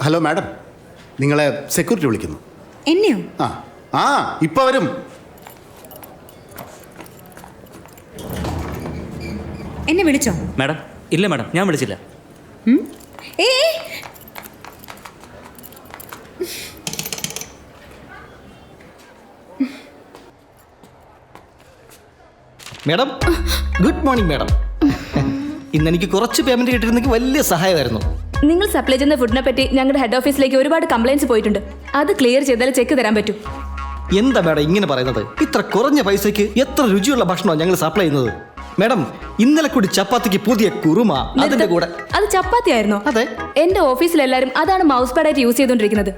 Hello madam, നിങ്ങളെ security വിളിക്കുന്നു. എന്നെയോ? ആ ഇപ്പൊ വരും. എന്നെ വിളിച്ചോ? മാഡം ഇല്ല മാഡം, ഞാൻ വിളിച്ചില്ല. Madam good morning madam. ഇന്ന് എനിക്ക് കുറച്ച് പേയ്മെന്റ് കിട്ടിയിരുന്നെങ്കിൽ വലിയ സഹായമായിരുന്നു. നിങ്ങൾ സപ്ലൈ ചെയ്യുന്ന ഫുഡിനെ പറ്റി ഞങ്ങളുടെ ഹെഡ് ഓഫീസിലേക്ക് ഒരുപാട് കംപ്ലയിൻസ് പോയിട്ടുണ്ട്. അത് ക്ലിയർ ചെയ്താൽ ചെക്ക് തരാൻ പറ്റും. എന്താ മാഡം ഇങ്ങനെ പറയുന്നത്? ഇത്ര കുറഞ്ഞ പൈസയ്ക്ക് എത്ര രുചിയുള്ള ഭക്ഷണമാണ് ഞങ്ങൾ സപ്ലൈ ചെയ്യുന്നത്. മാഡം ഇന്നലെ കൂടി ചപ്പാത്തിക്ക് പുതിയ കുറുമ, അതിന്റെ കൂടെ. അത് ചപ്പാത്തി ആയിരുന്നോ? അതെ. എന്റെ ഓഫീസിലെല്ലാരും അതാണ് മൗസ് പാഡായിട്ട് യൂസ് ചെയ്തുകൊണ്ടിരിക്കുന്നത്.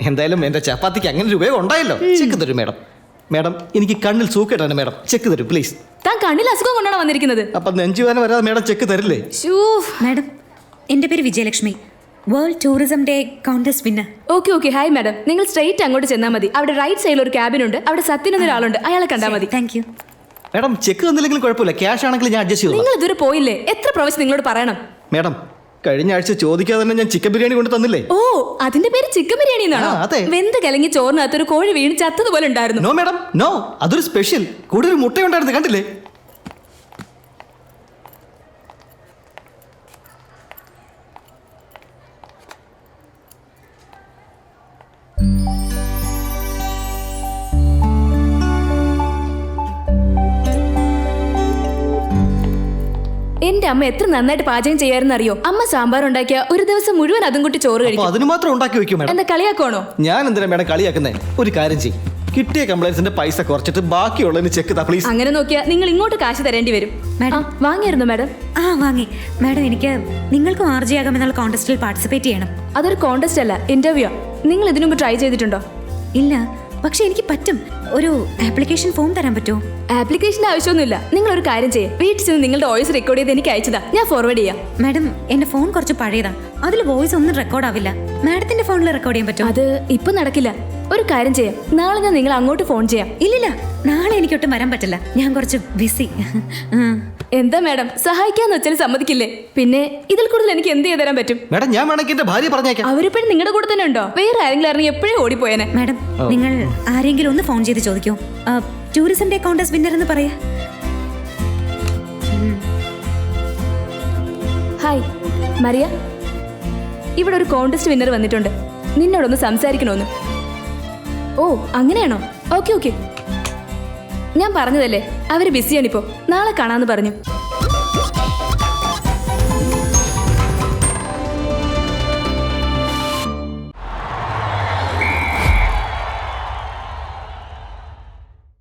എന്തായാലും എന്റെ ചപ്പാത്തിക്ക് അങ്ങനെ ഒരു ഉപയോഗം ഉണ്ടായല്ലോ. ചെക്ക് തരൂ മാഡം. മാഡം എനിക്ക് കണ്ണിൽ സൂക്കേട്ടാണ് മാഡം, ചെക്ക് തരൂ പ്ലീസ്. താൻ കണ്ണിൽ അസുഖം കൊണ്ടാണ് വന്നിരിക്കുന്നത്. അപ്പൊ നെഞ്ചുവേദന വരാതെ മാഡം ചെക്ക് തരില്ലേ? മാഡം, എൻ്റെ പേര് Vijayalakshmi, world tourism day contest winner. Okay hi madam, നിങ്ങൾ സ്ട്രെയിറ്റ് അങ്ങോട്ട് ചെന്നാൽ മതി. അവിടെ റൈറ്റ് സൈഡിൽ ഒരു ക്യാബിൻ ഉണ്ട്. അവിടെ സത്യൻ എന്നൊരാളുണ്ട്, അയാളെ കണ്ടാൽ മതി. Thank you madam. ചെക്ക് തന്നില്ലെങ്കിലും കുഴപ്പമില്ല, ക്യാഷ് ആണെങ്കിൽ ഞാൻ അഡ്ജസ്റ്റ് ചെയ്തു. നിങ്ങൾ ഇതുവരെ പോയില്ലേ? എത്ര പ്രാവശ്യം നിങ്ങളോട് പറയണം? മാഡം കഴിഞ്ഞ ആഴ്ച ചോദിക്കാതെ തന്നെ ഞാൻ ചിക്കൻ ബിരിയാണി കൊണ്ട് തന്നില്ലേ? ഓ, അതിന്റെ പേര് ചിക്കൻ ബിരിയാണി എന്നാണോ? അതെ. വെന്ത് കലങ്ങി ചോറിനകത്ത് ഒരു കോഴി വീണ് ചത്തതുപോലെ ഉണ്ടായിരുന്നു. നോ മാഡം, നോ, അതൊരു സ്പെഷ്യൽ. കൂടെ ഒരു മുട്ട ഉണ്ടായിരുന്നു, കണ്ടില്ലേ? എന്റെ അമ്മ എത്ര നന്നായിട്ട് പാചകം ചെയ്യാറുന്ന് അറിയോ? അമ്മ സാമ്പാർ ഉണ്ടാക്കിയ ഒരു ദിവസം മുഴുവൻ അതും കൂട്ടി ചോറ് കഴിക്കും. അതിന് മാത്രം ഉണ്ടാക്കി വെക്കും മാഡം. എന്താ കളിയാക്കണോ? ഞാൻ എന്തിനാ മാഡം കളിയാക്കുന്നേ? ഒരു കാര്യം ചെയ്യും, കിട്ടിയ കംപ്ലൈൻസിന്റെ പൈസ കുറച്ചിട്ട് ബാക്കിയുള്ളതിന് ചെക്ക് താ പ്ലീസ്. അങ്ങനെ നോക്കിയാ നിങ്ങൾ ഇങ്ങോട്ട് കാശ് തരേണ്ടി വരും. മാഡം വാങ്ങിയായിരുന്നു മാഡം? വാങ്ങി മാഡം. എനിക്ക് നിങ്ങൾക്കും RJ ആകാമെന്നുള്ള കോൺടെസ്റ്റിൽ പാർട്ടിസിപ്പേറ്റ് ചെയ്യണം. അതൊരു കോൺടെസ്റ്റ് അല്ല, ഇന്റർവ്യൂ. നിങ്ങൾ ഇതിനു മുമ്പ് ട്രൈ ചെയ്തിട്ടുണ്ടോ? ഇല്ല, പക്ഷെ എനിക്ക് പറ്റും. ഒരു ആപ്ലിക്കേഷൻ ഫോം തരാൻ പറ്റുമോ? ആപ്ലിക്കേഷന്റെ ആവശ്യമൊന്നുമില്ല. നിങ്ങൾ ഒരു കാര്യം ചെയ്യും, വീട്ടിൽ ചെന്ന് നിങ്ങളുടെ വോയിസ് റെക്കോർഡ് ചെയ്ത് എനിക്ക് അയച്ചതാ, ഞാൻ ഫോർവേഡ് ചെയ്യാം. മാഡം, എന്റെ ഫോൺ കുറച്ച് പഴയതാ, അതിൽ വോയിസ് ഒന്നും റെക്കോർഡ് ആവില്ല. മാഡത്തിന്റെ ഫോണിൽ റെക്കോർഡ് ചെയ്യാൻ പറ്റുമോ? അത് ഇപ്പൊ നടക്കില്ല. ഒരു കാര്യം ചെയ്യാം, നാളെ ഞാൻ നിങ്ങൾ അങ്ങോട്ട് ഫോൺ ചെയ്യാം. ഇല്ലില്ല, നാളെ എനിക്കൊട്ടും വരാൻ പറ്റില്ല, ഞാൻ കുറച്ച് ബിസി. എന്താ മാഡം, സഹായിക്കാന്ന് വെച്ചാൽ സമ്മതിക്കില്ലേ? പിന്നെ ഇതിൽ കൂടുതൽ എനിക്ക് എന്ത് ചെയ്തു തരാൻ പറ്റും? മാഡം ഞാൻ വേണമെങ്കിൽ എന്റെ ഭാര്യ പറഞ്ഞേക്കാം. അവരിപ്പോഴും നിങ്ങളുടെ കൂടെ തന്നെ ഉണ്ടോ? വേറെ ആരെങ്കിലും അറിഞ്ഞ് എപ്പോഴും ഓടിപ്പോയേനെ. മാഡം, നിങ്ങൾ ആരെങ്കിലും ഒന്ന് ഫോൺ ചെയ്ത് ചോദിക്കൂ, ടൂറിസം ഡേ കോൺടെസ്റ്റ് വിന്നർ എന്ന് പറയാ. ഹായ് മറിയ, ഇവിടെ ഒരു കോൺടെസ്റ്റ് വിന്നർ വന്നിട്ടുണ്ട്, നിന്നോടൊന്ന് സംസാരിക്കണമെന്ന്. ഓ അങ്ങനെയാണോ? ഓക്കെ ഞാൻ പറഞ്ഞതല്ലേ, അവര് ബിസിയാണിപ്പോ, നാളെ കാണാന്ന് പറഞ്ഞു.